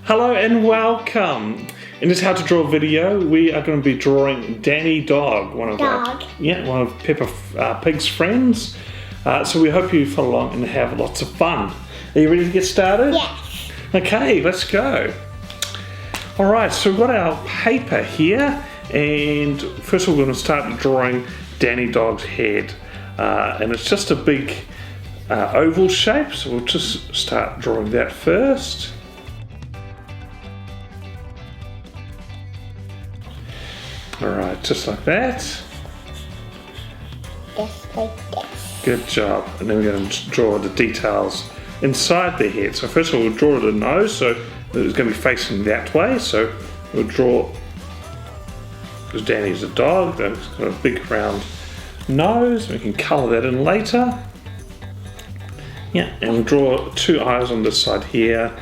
Hello and welcome. In this how to draw video, we are going to be drawing Danny Dog, one of Peppa Pig's friends. So we hope you follow along and have lots of fun. Are you ready to get started? Yes. Okay, let's go. All right, so we've got our paper here, and first of all, we're going to start drawing Danny Dog's head, and it's just a big oval shape. So we'll just start drawing that first. Alright, just like that. Just like this. Good job. And then we're going to draw the details inside the head. So first of all, we'll draw the nose, so it's going to be facing that way. So we'll draw, because Danny's a dog, that's got a big round nose. We can colour that in later. Yeah, and we'll draw two eyes on this side here.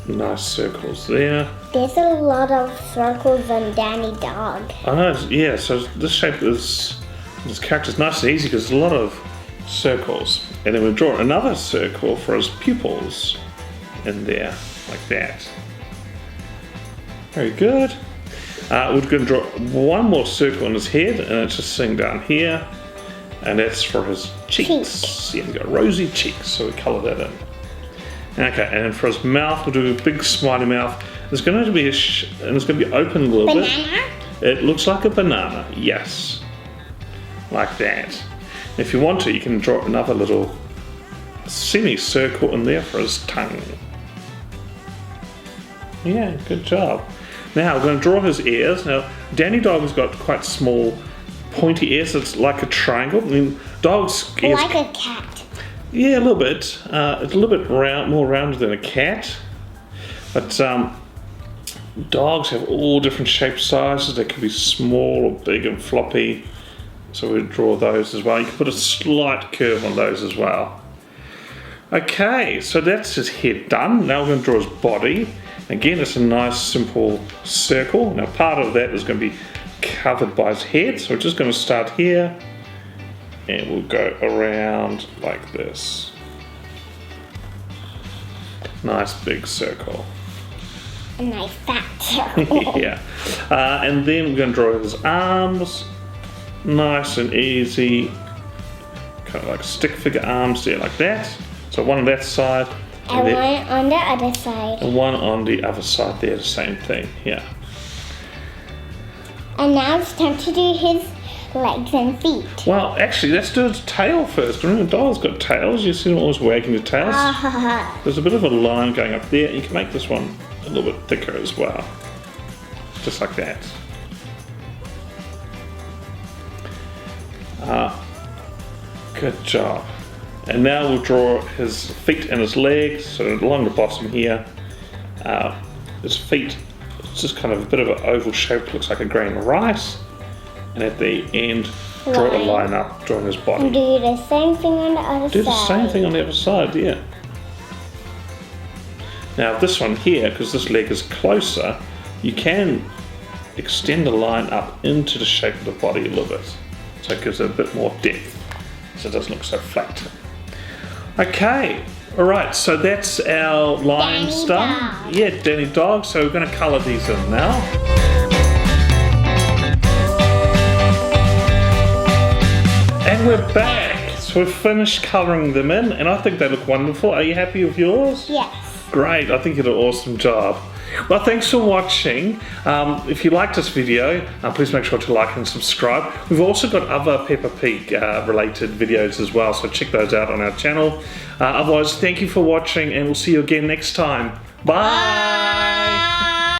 Nice circles there. There's a lot of circles on Danny Dog. I know, yeah, so this shape is, this character's nice and easy because there's a lot of circles. And then we'll draw another circle for his pupils in there, like that. Very good. We're going to draw one more circle on his head, and it's just sitting down here. And that's for his cheeks. Yeah, he's got rosy cheeks, so we colour that in. Okay, and then for his mouth, we'll do a big smiley mouth. There's going to be and it's going to be open a little bit. Banana? It looks like a banana, yes. Like that. If you want to, you can draw another little semicircle in there for his tongue. Yeah, good job. Now we're going to draw his ears. Now, Danny Dog has got quite small, pointy ears. It's like a triangle. I mean, dogs' ears. Like a cat. Yeah, a little bit. It's a little bit more rounded than a cat. But dogs have all different shape sizes. They can be small or big and floppy. So we draw those as well. You can put a slight curve on those as well. Okay, so that's his head done. Now we're going to draw his body. Again, it's a nice simple circle. Now part of that is going to be covered by his head. So we're just going to start here. And we'll go around like this. Nice big circle. A nice fat circle. Yeah. And then we're going to draw his arms. Nice and easy. Kind of like stick figure arms there, like that. So one on that side. And one on the other side. And one on the other side there, the same thing. Yeah. And now it's time to do his legs and feet. Well, actually, let's do his tail first. Remember, the dog's got tails. You see them always wagging their tails? There's a bit of a line going up there. You can make this one a little bit thicker as well. Just like that. Good job. And now we'll draw his feet and his legs. So along the bottom here, his feet, it's just kind of a bit of an oval shape. Looks like a grain of rice. And at the end, draw a line up, drawing his body. And do the same thing on the other side. Do the same thing on the other side, yeah. Now this one here, because this leg is closer, you can extend the line up into the shape of the body a little bit. So it gives it a bit more depth, so it doesn't look so flat. Okay, alright, so that's our lines done. Yeah, Danny Dog, so we're going to colour these in now. And we're back. So we've finished colouring them in, and I think they look wonderful. Are you happy with yours? Yes. Great, I think you did an awesome job. Well, thanks for watching. If you liked this video, please make sure to like and subscribe. We've also got other Peppa Pig related videos as well, so check those out on our channel. Otherwise, thank you for watching, and we'll see you again next time. Bye!